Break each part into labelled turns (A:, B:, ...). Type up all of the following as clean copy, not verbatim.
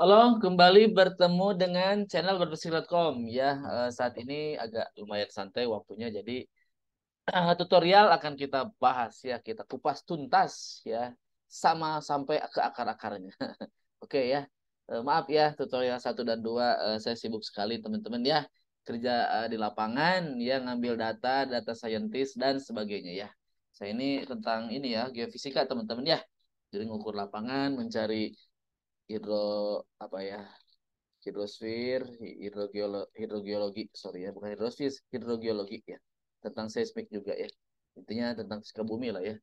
A: Halo, kembali bertemu dengan channel berbisik.com ya. Saat ini agak lumayan santai waktunya, jadi tutorial akan kita bahas ya, kita kupas tuntas ya, sama sampai ke akar-akarnya. Oke ya. Maaf ya, tutorial satu dan 2 saya sibuk sekali teman-teman ya, kerja di lapangan ya, ngambil data, data scientist dan sebagainya ya. Saya ini tentang ini ya, geofisika teman-teman ya. Jadi ngukur lapangan, mencari hidro apa ya, hidrosfer, hidrogeologi, sorry ya, bukan hidrosfer, hidrogeologi ya. Tentang seismik juga ya. Intinya tentang fisika bumi lah ya.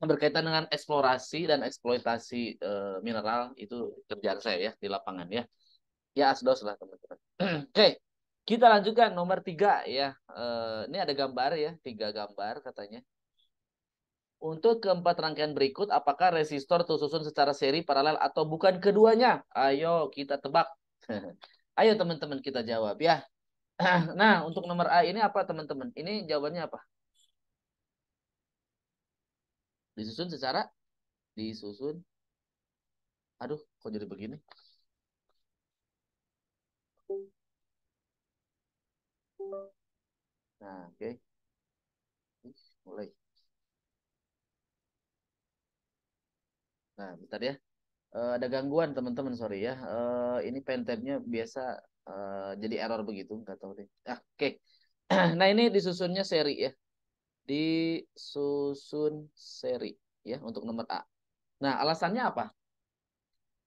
A: Berkaitan dengan eksplorasi dan eksploitasi mineral itu kerjaan saya ya di lapangan ya. Ya asdos lah teman-teman. Oke, kita lanjutkan nomor 3 ya. Ini ada gambar ya, 3 gambar katanya. Untuk keempat rangkaian berikut, apakah resistor tersusun secara seri, paralel, atau bukan keduanya? Ayo kita tebak. Ayo teman-teman kita jawab ya. Nah, untuk nomor A ini apa teman-teman? Ini jawabannya apa? Disusun secara disusun. Aduh, kok jadi begini? Nah, oke. Mulai. Nah, bentar ya. Ada gangguan teman-teman, sorry ya. Ini pentabnya biasa jadi error begitu, nggak tahu deh. Oke. Nah, ini disusunnya seri ya. Disusun seri ya untuk nomor A. Nah, alasannya apa?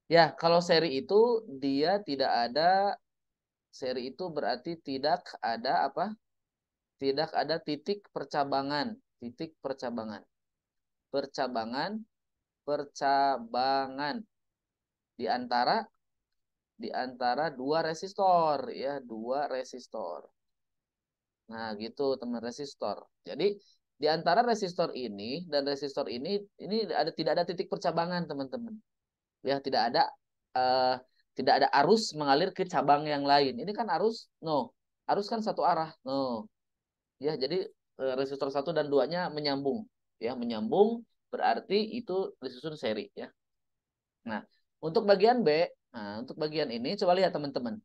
A: Ya, kalau seri itu dia tidak ada, seri itu berarti tidak ada apa? Tidak ada titik percabangan, titik percabangan. Percabangan, percabangan di antara dua resistor ya, dua resistor. Nah, gitu teman resistor. Jadi di antara resistor ini dan resistor ini tidak ada titik percabangan, teman-teman. Ya, eh, tidak ada arus mengalir ke cabang yang lain. Ini kan arus no. Arus kan satu arah. No. Ya, jadi resistor satu dan duanya menyambung. Ya, menyambung berarti itu disusun seri ya. Nah, untuk bagian B, nah untuk bagian ini coba lihat teman-teman.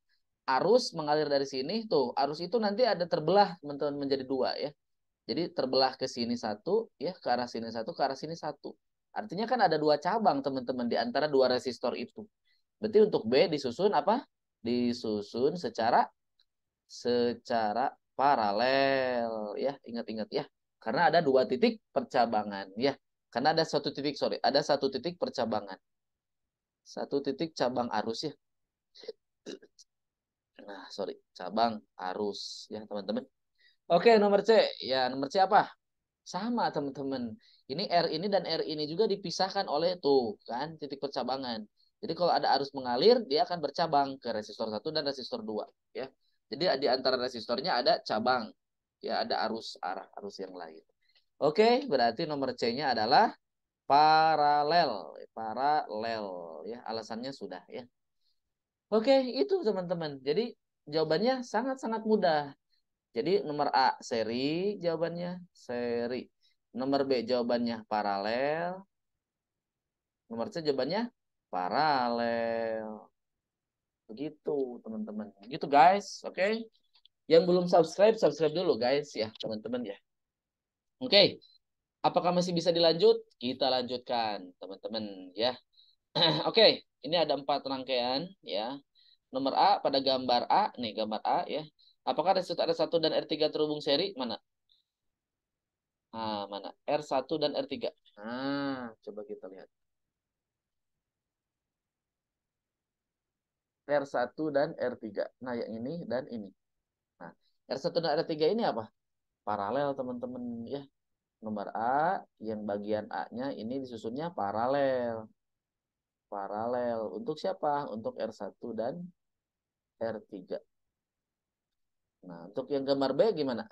A: Arus mengalir dari sini tuh, arus itu nanti ada terbelah teman-teman menjadi dua ya. Jadi terbelah ke sini satu, ya ke arah sini satu, ke arah sini satu. Artinya kan ada dua cabang teman-teman di antara dua resistor itu. Berarti untuk B disusun apa? Disusun secara paralel ya. Ingat-ingat ya. Karena ada dua titik percabangan ya. Karena ada satu titik, sorry, ada satu titik percabangan. Satu titik cabang arus ya. Nah, sorry, cabang arus ya teman-teman. Oke, nomor C. Ya, nomor C apa? Sama teman-teman. Ini R ini dan R ini juga dipisahkan oleh tuh kan titik percabangan. Jadi kalau ada arus mengalir, dia akan bercabang ke resistor satu dan resistor 2 ya. Jadi di antara resistornya ada cabang. Ya, ada arus yang lain. Oke, berarti nomor C-nya adalah paralel. Paralel ya, alasannya sudah ya. Oke, itu teman-teman. Jadi jawabannya sangat-sangat mudah. Jadi nomor A seri, jawabannya seri. Nomor B jawabannya paralel. Nomor C jawabannya paralel. Begitu teman-teman. Gitu guys, oke. Yang belum subscribe, subscribe dulu guys ya teman-teman ya. Oke, apakah masih bisa dilanjut? Kita lanjutkan teman-teman ya. Oke, ini ada 4 rangkaian ya. Nomor A pada gambar A, nih gambar A ya. Apakah resistor R1 dan R3 terhubung seri? Mana? Nah, mana? R1 dan R3. Nah, coba kita lihat. R1 dan R3. Nah, yang ini dan ini. Nah, R1 dan R3 ini apa? Paralel, teman-teman ya. Nomor A, yang bagian A-nya ini disusunnya paralel. Paralel. Untuk siapa? Untuk R1 dan R3. Nah, untuk yang gambar B gimana?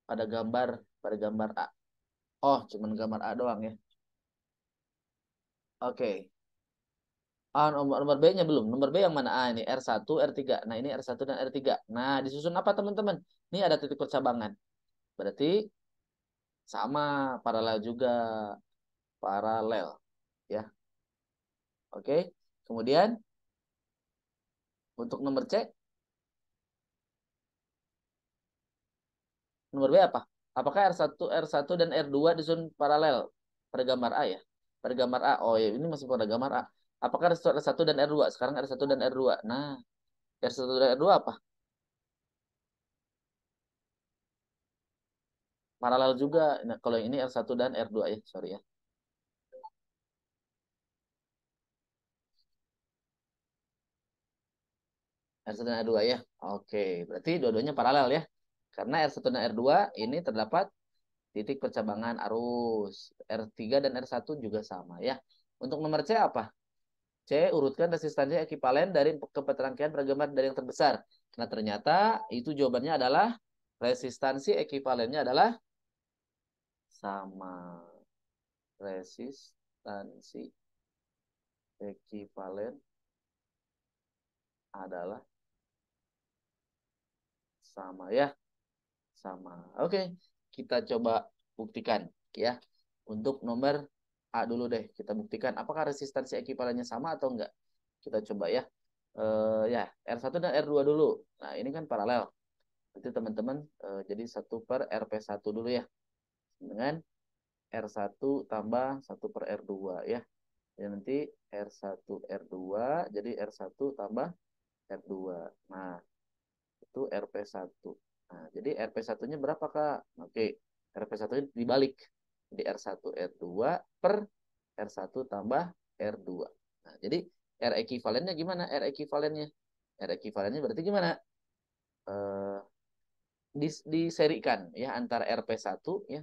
A: Pada gambar, pada gambar A. Oh, cuman gambar A doang ya. Oke. Ah, nomor B-nya belum. Nomor B yang mana? Ah, ini R1, R3. Nah, ini R1 dan R3. Nah, disusun apa, teman-teman? Ini ada titik percabangan. Berarti Sama, paralel juga. Paralel. Ya, oke. Kemudian untuk nomor C, nomor B apa? Apakah R1 dan R2 disusun paralel pada gambar A ya? Pada gambar A. Oh ya, ini masih pada gambar A. Apakah R1 dan R2? Sekarang R1 dan R2. Nah, R1 dan R2 apa? Paralel juga. Nah, kalau yang ini R1 dan R2 ya, sorry ya. R1 dan R2 ya. Oke, berarti dua-duanya paralel ya. Karena R1 dan R2 ini terdapat titik percabangan arus. R3 dan R1 juga sama ya. Untuk nomor C apa? C, urutkan resistansi ekivalen dari keterangkaian pergambar dari yang terbesar. Nah, ternyata itu jawabannya adalah resistansi ekivalennya adalah sama. Resistansi ekivalen adalah sama ya. Sama. Oke, kita coba buktikan ya. Untuk nomor A dulu deh, kita buktikan apakah resistansi ekivalennya sama atau enggak. Kita coba ya. Ya, R1 dan R2 dulu. Nah, ini kan paralel. Berarti teman-teman jadi 1/Rp1 dulu ya. Dengan R1 tambah 1/R2 ya. Dan nanti R1 R2 jadi R1 tambah R2. Nah, itu Rp1. Nah, jadi Rp1-nya berapa, Kak? Oke, Rp1-nya dibalik. Jadi R1 R2 per R1 tambah R2. Nah, jadi R ekivalennya gimana? R ekivalennya. R ekivalennya berarti gimana? Eh, diserikan ya antara Rp1 ya.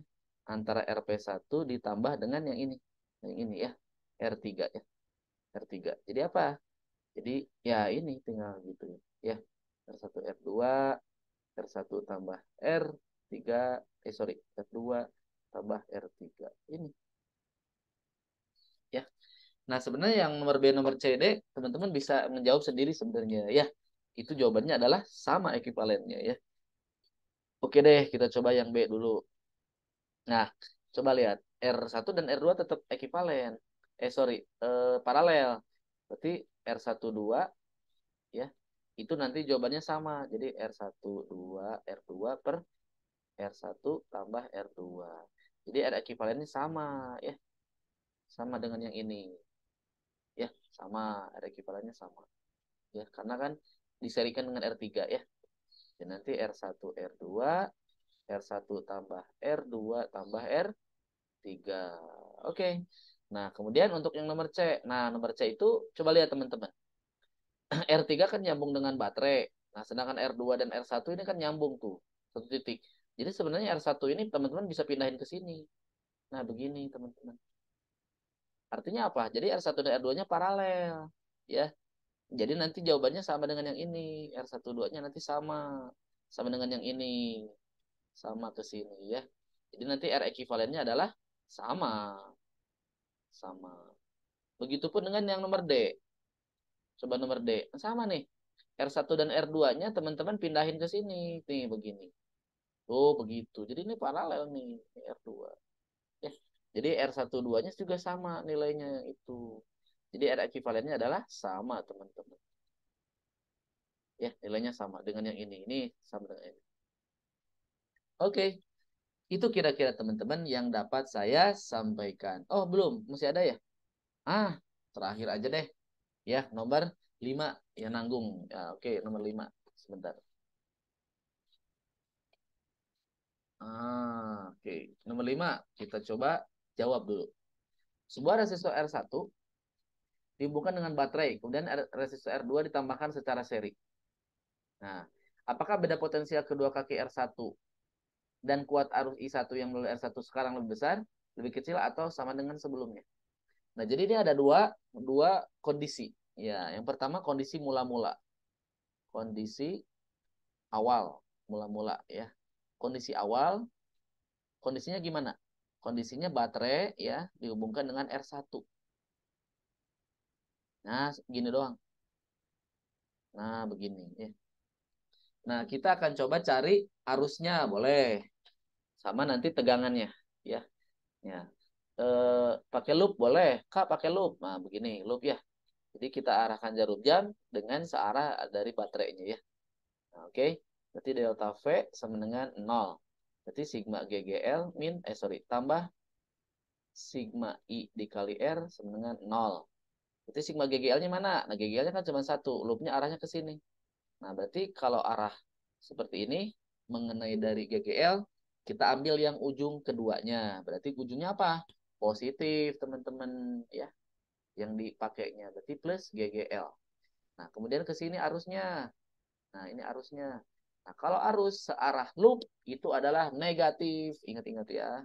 A: Antara Rp1 ditambah dengan yang ini. Yang ini ya. R3 ya. R3. Jadi apa? Jadi ya ini tinggal gitu ya. R1 R2 R1 tambah R3 sorry R2 tambah R3 ini ya. Nah, sebenarnya yang nomor B nomor C D teman-teman bisa menjawab sendiri sebenarnya ya. Itu jawabannya adalah sama ekivalennya ya. Oke deh, kita coba yang B dulu. Nah, coba lihat R1 dan R2 tetap ekivalen. Sorry, paralel. Berarti R1 2 ya. Itu nanti jawabannya sama. Jadi R1 2 R2 per R1 tambah R2. Jadi R ekivalennya sama ya, sama dengan yang ini. Ya, sama R ekivalennya sama. Ya, karena kan diserikan dengan R3 ya. Dan nanti R1 R2 R1 tambah R2 tambah R3. Oke. Nah, kemudian untuk yang nomor C. Nah, nomor C itu coba lihat teman-teman. R3 kan nyambung dengan baterai. Nah, sedangkan R2 dan R1 ini kan nyambung tuh. Satu titik. Jadi sebenarnya R1 ini teman-teman bisa pindahin ke sini. Nah, begini teman-teman. Artinya apa? Jadi R1 dan R2-nya paralel. Ya. Jadi nanti jawabannya sama dengan yang ini. R1 2-nya nanti sama. Sama dengan yang ini. Sama ke sini ya. Jadi nanti R ekivalennya adalah sama. Sama. Begitupun dengan yang nomor D. Coba nomor D. Sama nih. R1 dan R2-nya teman-teman pindahin ke sini. Nih begini. Oh, begitu. Jadi ini paralel nih. R2. Ya. Jadi R1 2-nya juga sama nilainya itu. Jadi R ekivalennya adalah sama, teman-teman. Ya, nilainya sama dengan yang ini. Ini sama dengan ini. Oke, itu kira-kira teman-teman yang dapat saya sampaikan. Oh, belum, masih ada ya? Ah, terakhir aja deh. Ya, nomor 5 ya nanggung. Ya, oke, nomor 5. Sebentar. Oke. Nomor 5 kita coba jawab dulu. Sebuah resistor R1 dihubungkan dengan baterai, kemudian resistor R2 ditambahkan secara seri. Nah, apakah beda potensial kedua kaki R1 dan kuat arus I1 yang melalui R1 sekarang lebih besar, lebih kecil atau sama dengan sebelumnya? Nah, jadi ini ada dua kondisi. Ya, yang pertama kondisi mula-mula. Kondisi awal, mula-mula ya. Kondisi awal, kondisinya gimana? Kondisinya baterai ya dihubungkan dengan R1. Nah, gini doang. Nah, begini ya. Nah, kita akan coba cari arusnya, boleh. Sama nanti tegangannya. ya. Ya. Pakai loop boleh, Kak pakai loop. Nah, begini loop ya. Jadi kita arahkan jarum jam dengan searah dari baterainya ya. Nah, oke. Berarti delta V sama dengan 0. Berarti sigma GGL tambah sigma I dikali R sama dengan 0. Berarti sigma GGL-nya mana? Nah, GGL-nya kan cuma satu, loopnya arahnya ke sini. Nah, berarti kalau arah seperti ini, mengenai dari GGL, kita ambil yang ujung keduanya. Berarti ujungnya apa? Positif, teman-teman. Ya, yang dipakainya. Berarti plus GGL. Nah, kemudian ke sini arusnya. Nah, ini arusnya. Nah, kalau arus searah loop, itu adalah negatif. Ingat-ingat ya.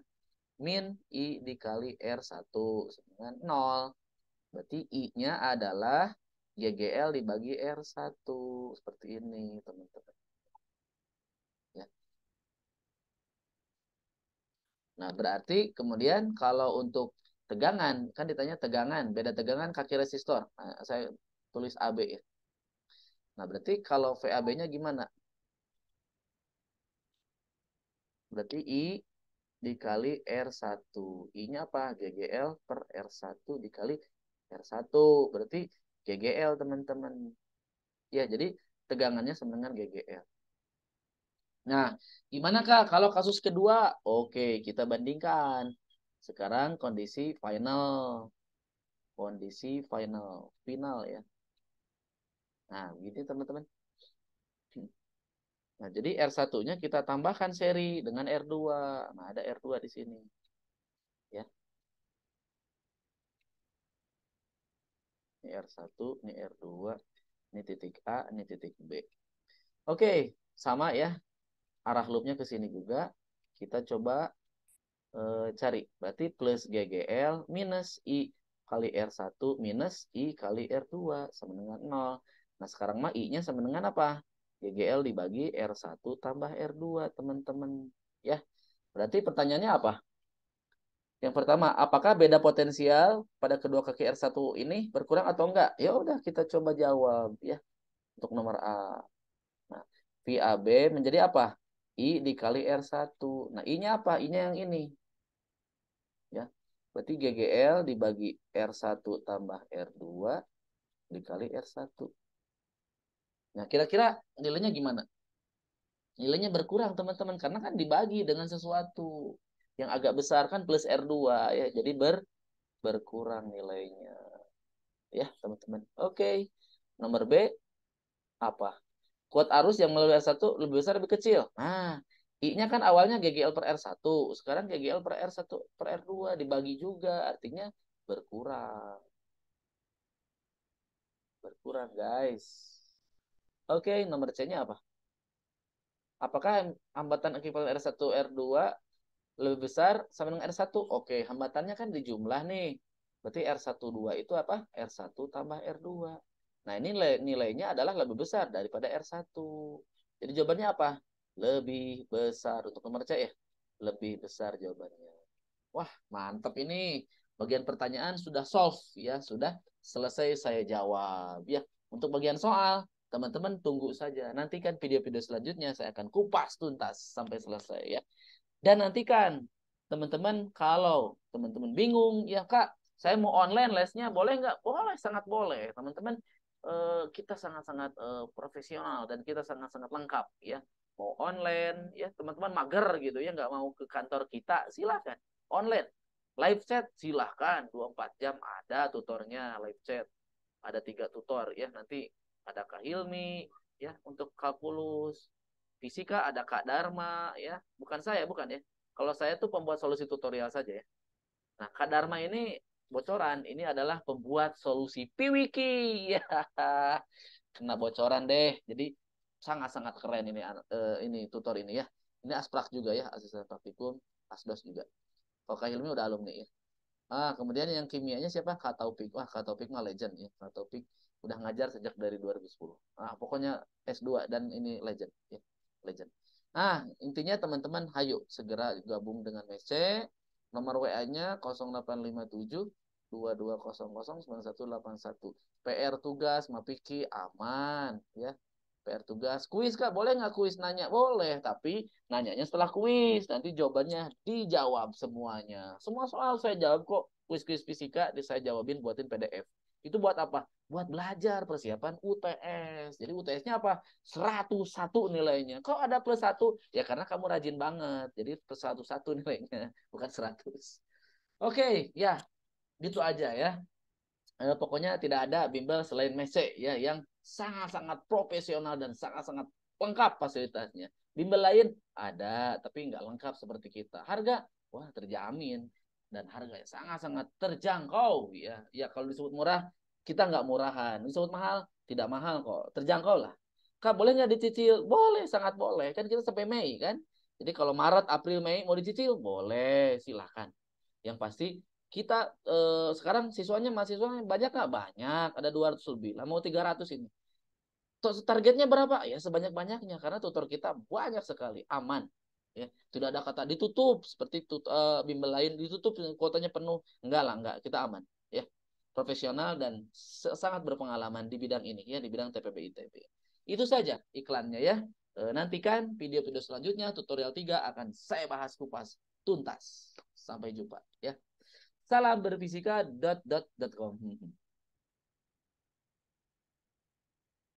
A: Min I dikali R1 dengan 0. Berarti I-nya adalah GGL dibagi R1. Seperti ini, teman-teman. Ya. Nah, berarti kemudian kalau untuk tegangan, kan ditanya tegangan, beda tegangan kaki resistor. Nah, saya tulis AB ya. Nah, berarti kalau VAB-nya gimana? Berarti I dikali R1. I-nya apa? GGL per R1 dikali R1. Berarti GGL, teman-teman. Ya, jadi tegangannya sama dengan GGL. Nah, gimana Kak kalau kasus kedua? Oke, kita bandingkan. Sekarang kondisi final. Kondisi final. Final ya. Nah, begini teman-teman. Nah, jadi R1-nya kita tambahkan seri dengan R2. Nah, ada R2 di sini. Ya, ini R1, ini R2, ini titik A, ini titik B. Oke, sama ya. Arah loopnya ke sini juga. Kita coba cari. Berarti plus GGL minus I kali R1 minus I kali R2 sama dengan 0. Nah, sekarang mah I-nya sama dengan apa? GGL dibagi R1 tambah R2, teman-teman. Ya, berarti pertanyaannya apa? Yang pertama, apakah beda potensial pada kedua kaki R1 ini berkurang atau enggak? Ya udah kita coba jawab ya untuk nomor A. Nah, VAB menjadi apa? I dikali R1. Nah, I-nya apa? I-nya yang ini. Ya. Berarti GGL dibagi R1 tambah R2 dikali R1. Nah, kira-kira nilainya gimana? Nilainya berkurang, teman-teman, karena kan dibagi dengan sesuatu yang agak besar kan plus R2 ya. Jadi berkurang nilainya. Ya, teman-teman. Oke. Nomor B apa? Kuat arus yang melalui R1 lebih besar lebih kecil. Nah, I-nya kan awalnya GGL per R1. Sekarang GGL per R1 per R2 dibagi juga. Artinya berkurang. Berkurang, guys. Oke, nomor C-nya apa? Apakah hambatan ekuivalen R1 R2 lebih besar sama dengan R1? Oke, hambatannya kan dijumlah nih. Berarti R1 2 itu apa? R1 tambah R2. Nah, ini nilainya adalah lebih besar daripada R1. Jadi jawabannya apa? Lebih besar. Untuk nomor C ya? Lebih besar jawabannya. Wah, mantap ini. Bagian pertanyaan sudah solve ya, sudah selesai saya jawab ya. Untuk bagian soal, teman-teman tunggu saja. Nantikan video-video selanjutnya saya akan kupas tuntas sampai selesai ya. Dan nantikan teman-teman kalau teman-teman bingung, ya Kak, saya mau online lesnya boleh nggak? Boleh, sangat boleh. Teman-teman, kita sangat-sangat profesional dan kita sangat-sangat lengkap ya. Mau online, ya teman-teman mager gitu ya, nggak mau ke kantor kita, silakan. Online, live chat silahkan, 24 jam ada tutornya live chat. Ada 3 tutor ya, nanti ada Kak Hilmi ya untuk kalkulus, fisika ada Kak Dharma ya, bukan saya, bukan ya. Kalau saya tuh pembuat solusi tutorial saja ya. Nah, Kak Dharma ini bocoran, ini adalah pembuat solusi Piwiki ya. Kena bocoran deh. Jadi sangat-sangat keren ini tutor ini ya. Ini Asprak juga ya, asisten praktikum, Asdos juga. Kalau Kak Hilmi udah alumni ya. Kemudian yang kimianya siapa? Kak Taufik. Wah, Kak Taufik mah legend ya. Kak Taufik udah ngajar sejak dari 2010. Pokoknya S2 dan ini legend ya. Legend. Intinya teman-teman hayo segera gabung dengan WC. Nomor WA-nya 0857 2200 9181. PR tugas Mapiki aman ya. PR tugas, kuis Kak, boleh nggak kuis nanya? Boleh, tapi nanyanya setelah kuis, nanti jawabannya dijawab semuanya. Semua soal saya jawab kok. Kuis-kuis fisika saya jawabin buatin PDF. Itu buat apa? Buat belajar persiapan UTS. Jadi UTS-nya apa? 101 nilainya. Kok ada plus 1? Ya karena kamu rajin banget. Jadi plus 101 nilainya, bukan 100. Oke, ya, gitu aja ya. Pokoknya tidak ada bimbel selain Mese ya yang sangat-sangat profesional dan sangat-sangat lengkap fasilitasnya. Bimbel lain ada tapi nggak lengkap seperti kita. Harga wah terjamin dan harga yang sangat-sangat terjangkau ya. Ya kalau disebut murah kita nggak murahan, disebut mahal tidak mahal kok, terjangkau lah. Kak boleh nggak dicicil? Boleh, sangat boleh. Kan kita sampai Mei kan. Jadi kalau Maret, April, Mei mau dicicil boleh, silahkan. Yang pasti kita sekarang siswanya mahasiswanya banyak nggak? Banyak, ada 200 lebih lah, mau 300 ini. Targetnya berapa? Ya sebanyak-banyaknya karena tutor kita banyak sekali, aman. Ya, tidak ada kata ditutup seperti bimbel lain ditutup kuotanya penuh. Enggak lah, enggak, kita aman. Ya, profesional dan sangat berpengalaman di bidang ini ya, di bidang TPB ITB. Itu saja iklannya ya. Nantikan video-video selanjutnya tutorial 3 akan saya bahas kupas tuntas. Sampai jumpa ya. Salam berfisika.com.